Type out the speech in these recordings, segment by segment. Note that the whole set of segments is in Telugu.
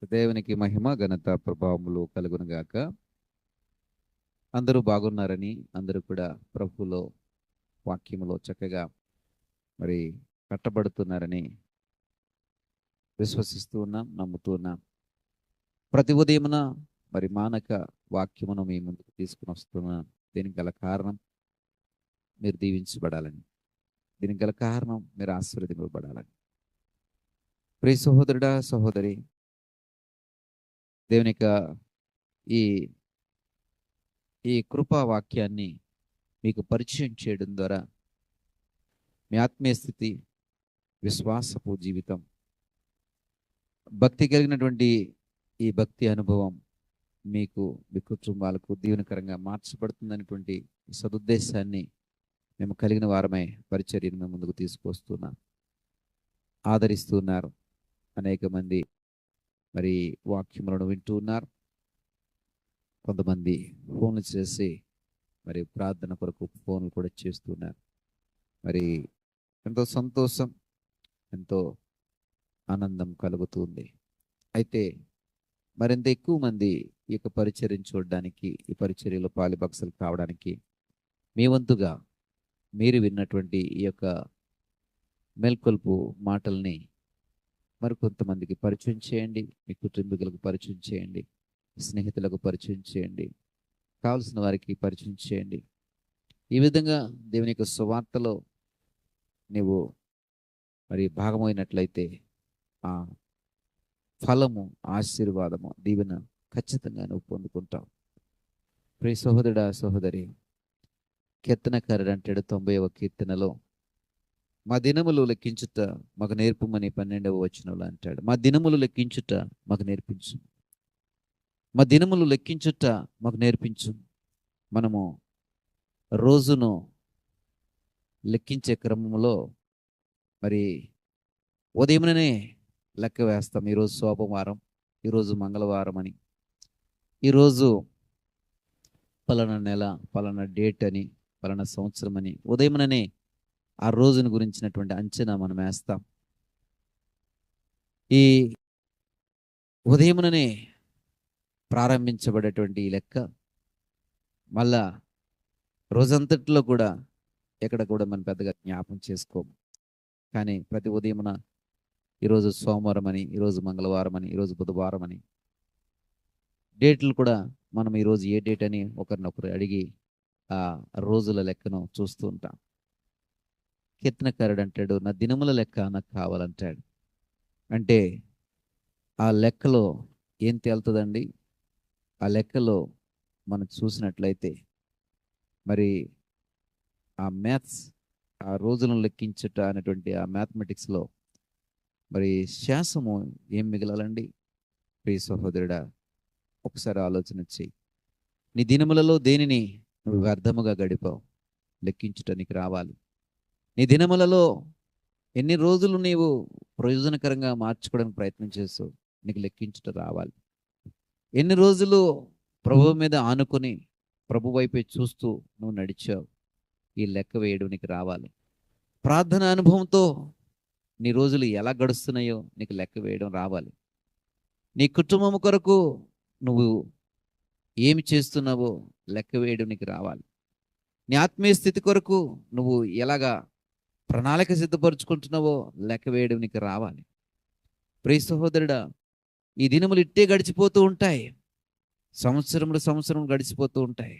దేవునికి మహిమ ఘనత ప్రభావములు కలుగును గాక. అందరూ బాగున్నారని, అందరూ కూడా ప్రభువులో వాక్యములో చక్కగా మరి కట్టబడుతున్నారని విశ్వసిస్తూ ఉన్నాం, నమ్ముతూ ఉన్నాం. ప్రతి ఉదయమున మరి మానక వాక్యమును మీ ముందుకు తీసుకుని వస్తున్నాం. దీనికి గల కారణం మీరు దీవించబడాలని, దీనికి గల కారణం మీరు ఆశీర్వదింపబడాలని. ప్రియ సహోదరుడా, సహోదరి, దేవుని యొక్క ఈ ఈ కృపా వాక్యాన్ని మీకు పరిచయం చేయడం ద్వారా మీ ఆత్మీయ స్థితి, విశ్వాసపు జీవితం, భక్తి కలిగినటువంటి ఈ భక్తి అనుభవం మీకు, మీ కుటుంబాలకు దీవెనకరంగా మార్చబడుతుందనేటువంటి సదుద్దేశాన్ని మేము కలిగిన వారమే పరిచర్యను మేము ముందుకు తీసుకొస్తున్నాం. ఆదరిస్తున్నారు. అనేక మంది మరి వాక్యములను వింటూ ఉన్నారు. కొంతమంది ఫోన్లు చేసి మరి ప్రార్థన కొరకు ఫోన్లు కూడా చేస్తున్నారు. మరి ఎంతో సంతోషం, ఎంతో ఆనందం కలుగుతుంది. అయితే మరింత ఎక్కువ మంది ఈ యొక్క పరిచర్యను చూడడానికి, ఈ పరిచర్యలో పాలిభక్షలు కావడానికి మీ వంతుగా మీరు విన్నటువంటి ఈ యొక్క మేల్కొల్పు మాటల్ని మరికొంతమందికి పరిచయం చేయండి. మీ కుటుంబీకులకు పరిచయం చేయండి, స్నేహితులకు పరిచయం చేయండి, కావలసిన వారికి పరిచయం చేయండి. ఈ విధంగా దేవుని యొక్క సువార్తలో నీవు మరి భాగమైనట్లయితే ఆ ఫలము, ఆశీర్వాదము, దీవెన ఖచ్చితంగా నువ్వు పొందుకుంటావు. ప్రియ సహోదరుడా, సహోదరి, కీర్తనకారుడు అంటాడు 90వ కీర్తనలో, మా దినములు లెక్కించుట మాకు నేర్పుమని 12వ వచనంలో అంటాడు. మా దినములు లెక్కించుట మాకు నేర్పించు, మా దినములు లెక్కించుట మాకు నేర్పించు. మనము రోజును లెక్కించే క్రమంలో మరి ఉదయముననే లెక్క వేస్తాం. ఈరోజు సోమవారం, ఈరోజు మంగళవారం అని, ఈరోజు పలానా నెల, పలానా డేట్ అని, పలానా సంవత్సరం అని ఉదయముననే ఆ రోజును గురించినటువంటి అంచనా మనం వేస్తాం. ఈ ఉదయముననే ప్రారంభించబడేటువంటి ఈ లెక్క మళ్ళా రోజంతట్లో కూడా ఎక్కడ కూడా మనం పెద్దగా జ్ఞాపం చేసుకోము. కానీ ప్రతి ఉదయమున ఈరోజు సోమవారం అని, ఈరోజు మంగళవారం అని, ఈరోజు బుధవారం అని డేట్లు కూడా మనం ఈరోజు ఏ డేట్ అని ఒకరినొకరు అడిగి ఆ రోజుల లెక్కను చూస్తూ ఉంటాం. కీర్తనకారుడు అంటాడు, నా దినముల లెక్క నాకు కావాలంటాడు. అంటే ఆ లెక్కలో ఏం తేలుతుందండి? ఆ లెక్కలో మనం చూసినట్లయితే మరి ఆ మ్యాథ్స్, ఆ రోజులను లెక్కించుట అనేటువంటి ఆ మ్యాథమెటిక్స్లో మరి శాసము ఏం మిగలాలండి? ప్రియ సహోదరుడా, ఒకసారి ఆలోచన చెయ్యి. నీ దినములలో దేనిని నువ్వు వ్యర్థముగా గడిపావు? లెక్కించుట నీకు రావాలి. నీ దినములలో ఎన్ని రోజులు నీవు ప్రయోజనకరంగా మార్చుకోవడానికి ప్రయత్నం చేసావు? నీకు లెక్కించుట రావాలి. ఎన్ని రోజులు ప్రభువు మీద ఆనుకొని ప్రభు వైపే చూస్తూ నువ్వు నడిచావు? ఈ లెక్క వేయడం నీకు రావాలి. ప్రార్థన అనుభవంతో నీ రోజులు ఎలా గడుస్తున్నాయో నీకు లెక్క వేయడం రావాలి. నీ కుటుంబం కొరకు నువ్వు ఏమి చేస్తున్నావో లెక్క వేయడం నీకు రావాలి. నీ ఆత్మీయ స్థితి కొరకు నువ్వు ఎలాగా ప్రణాళిక సిద్ధపరుచుకుంటున్నావో లెక్క వేయడం నీకు రావాలి. ప్రియ సహోదరుడా, ఈ దినములు ఇట్టే గడిచిపోతూ ఉంటాయి. సంవత్సరం గడిచిపోతూ ఉంటాయి.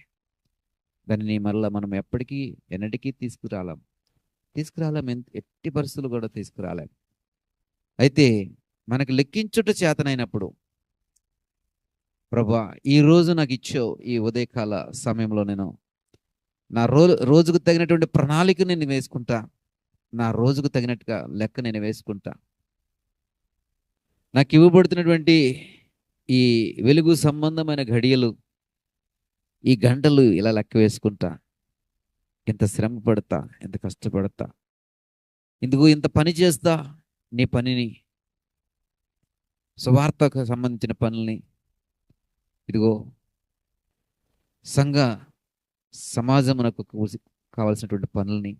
దానిని మరలా మనం ఎప్పటికీ ఎన్నటికీ తీసుకురాలేం. ఎట్టి పరిస్థితులు కూడా తీసుకురాలేం. అయితే మనకు లెక్కించుట చేతనైనప్పుడు, ప్రభా ఈ రోజు నాకు ఇచ్చావు, ఈ ఉదయకాల సమయంలో నేను నా రోజుకు తగినటువంటి ప్రణాళిక నేను వేసుకుంటా, నా రోజుకు తగినట్టుగా లెక్క నేను వేసుకుంటా. నాకు ఇవ్వబడుతున్నటువంటి ఈ వెలుగు సంబంధమైన ఘడియలు, ఈ గంటలు ఇలా లెక్క వేసుకుంటా. ఎంత శ్రమ పడతా, ఎంత కష్టపడతా, ఇందుకు ఇంత పని చేస్తా. నీ పనిని, సువార్తకు సంబంధించిన పనుల్ని, ఇదిగో సంఘ సమాజమునకు కావాల్సినటువంటి పనుల్ని,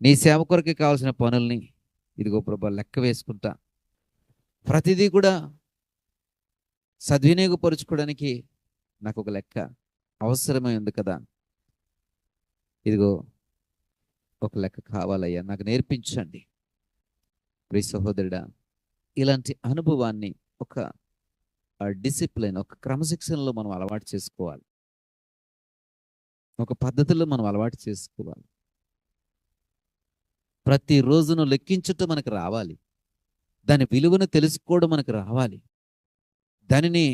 నీ సేవ కొరకే కావాల్సిన పనుల్ని ఇదిగో ప్రభా లెక్క వేసుకుంటా. ప్రతిదీ కూడా సద్వినియోగపరుచుకోవడానికి నాకు ఒక లెక్క అవసరమై ఉంది కదా, ఇదిగో ఒక లెక్క కావాలయ్యా, నాకు నేర్పించండి. ప్రియ సహోదరుడా, ఇలాంటి అనుభవాన్ని ఒక డిసిప్లిన్, ఒక క్రమశిక్షణలో మనం అలవాటు చేసుకోవాలి. ఒక పద్ధతిలో మనం అలవాటు చేసుకోవాలి. ప్రతి రోజును లెక్కించటం మనకు రావాలి. దాని విలువను తెలుసుకోవడం మనకు రావాలి. దానిని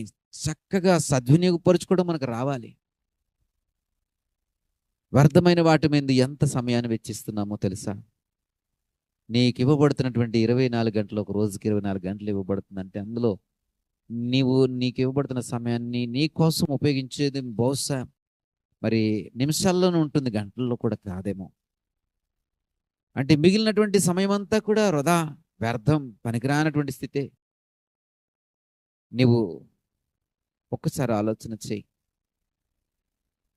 చక్కగా సద్వినియోగపరుచుకోవడం మనకు రావాలి. వ్యర్థమైన వాటి మీద ఎంత సమయాన్ని వెచ్చిస్తున్నామో తెలుసా? నీకు ఇవ్వబడుతున్నటువంటి 24 గంటలు, ఒక రోజుకి 24 గంటలు ఇవ్వబడుతుందంటే అందులో నీకు ఇవ్వబడుతున్న సమయాన్ని నీ కోసం ఉపయోగించేది బహుశా మరి నిమిషాల్లోనే ఉంటుంది, గంటల్లో కూడా కాదేమో. అంటే మిగిలినటువంటి సమయం అంతా కూడా వృధా, వ్యర్థం, పనికిరానటువంటి స్థితే. నీవు ఒక్కసారి ఆలోచన చేయి.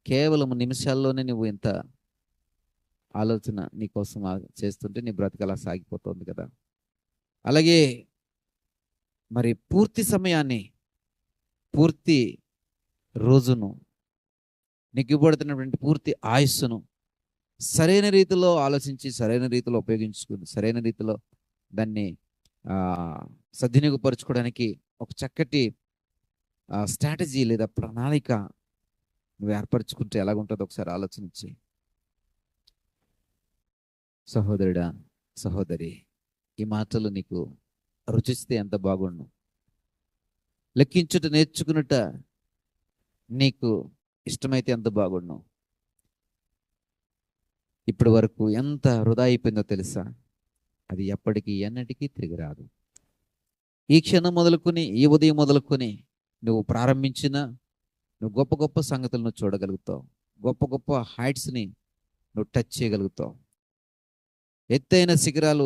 కేవలం నిమిషాల్లోనే నువ్వు ఇంత ఆలోచన నీకోసం చేస్తుంటే నీ బ్రతుకు అలా సాగిపోతుంది కదా. అలాగే మరి పూర్తి సమయాన్ని, పూర్తి రోజును, నీకు ఇవ్వబడుతున్నటువంటి పూర్తి ఆయుస్సును సరైన రీతిలో ఆలోచించి, సరైన రీతిలో ఉపయోగించుకుని, సరైన రీతిలో దాన్ని సద్వినియోగపరచుకోవడానికి ఒక చక్కటి స్ట్రాటజీ లేదా ప్రణాళిక నువ్వు ఏర్పరచుకుంటే ఎలాగుంటుందో ఒకసారి ఆలోచించి. సహోదరుడా, సహోదరి, ఈ మాటలు నీకు రుచిస్తే ఎంత బాగుండు. లెక్కించుట నేర్చుకున్నట నీకు ఇష్టమైతే ఎంత బాగుండు. ఇప్పటి వరకు ఎంత వృధా అయిపోయిందో తెలుసా? అది ఎప్పటికీ ఎన్నటికీ తిరిగి రాదు. ఈ క్షణం మొదలుకొని, ఈ ఉదయం మొదలుకొని నువ్వు ప్రారంభించిన నువ్వు గొప్ప గొప్ప సంగతులను చూడగలుగుతావు. గొప్ప గొప్ప హైట్స్ని నువ్వు టచ్ చేయగలుగుతావు. ఎత్తైన శిఖరాలు,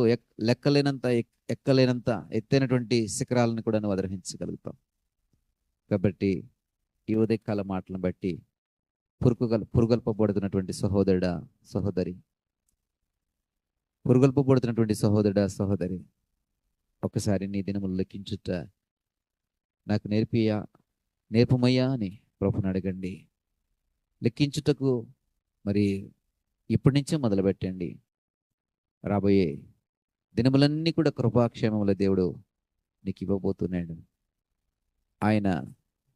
లెక్కలేనంత ఎక్కలేనంత ఎత్తైనటువంటి శిఖరాలను కూడా నువ్వు అధిరోహించగలుగుతావు. కాబట్టి ఈ ఉదయకాల మాటలను బట్టి పురుగొల్పబడుతున్నటువంటి సహోదరుడా, సహోదరి, పురుగొల్పబడుతున్నటువంటి సహోదరుడా, సహోదరి, ఒకసారి నీ దినములు లెక్కించుట నాకు నేర్పమయ్యా అని ప్రభుని అడగండి. లెక్కించుటకు మరి ఇప్పటి నుంచే మొదలుపెట్టండి. రాబోయే దినములన్నీ కూడా కృపాక్షేమముల దేవుడు నీకు ఇవ్వబోతున్నాడు. ఆయన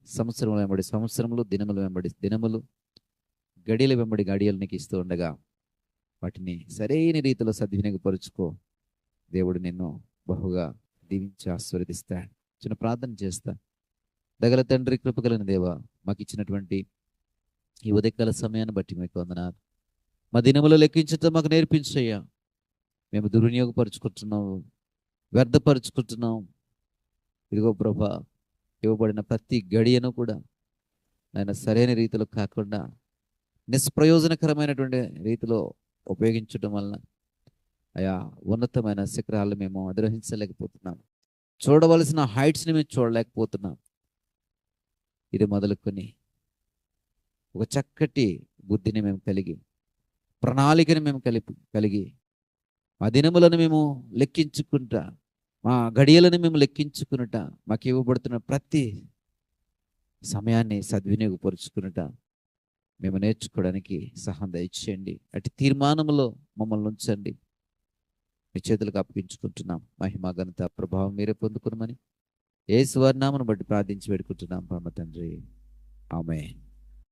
సంవత్సరం వెంబడి సంవత్సరములు, దినములు వెంబడి దినములు, గడియల వెంబడి గడియలు నీకు ఇస్తూ ఉండగా వాటిని సరైన రీతిలో సద్వినియోగపరుచుకో. దేవుడు నిన్ను బహుగా దీవించి ఆశీర్వదిస్తాడు. చిన్న ప్రార్థన చేస్తా. దగల తండ్రి, కృపగలిగిన దేవా, మాకు ఇచ్చినటువంటి ఈ ఉదయకాల సమయాన్ని బట్టి మీకు వందనాలు. మా దినములు లెక్కించటం మాకు నేర్పించయ్యా. మేము దుర్వినియోగపరుచుకుంటున్నాం, వ్యర్థపరుచుకుంటున్నాం. ఇదిగో ప్రభా, ఇవ్వబడిన ప్రతి గడియను కూడా ఆయన సరైన రీతిలో కాకుండా నిష్ప్రయోజనకరమైనటువంటి రీతిలో ఉపయోగించడం వలన అయా ఉన్నతమైన శిఖరాలు మేము అధిరోహించలేకపోతున్నాం. చూడవలసిన హైట్స్ని మేము చూడలేకపోతున్నాం. ఇది మొదలుకొని ఒక చక్కటి బుద్ధిని మేము కలిగి, ప్రణాళికని మేము కలిగి మా దినములను మేము లెక్కించుకుంటా, మా గడియలను మేము లెక్కించుకునుట, మాకు ఇవ్వబడుతున్న ప్రతి సమయాన్ని సద్వినియోగపరుచుకునుట మేము నేర్చుకోవడానికి సహాయం దయచేయండి. అటు తీర్మానంలో మమ్మల్ని ఉంచండి. మీ చేతులకు అప్పగించుకుంటున్నాం. మహిమ, ఘనత, ప్రభావం మీరే పొందుకునమని యేసు వారి నామమును బట్టి ప్రార్థించి వేడుకుంటున్నాం పరమ తండ్రి. ఆమేన్.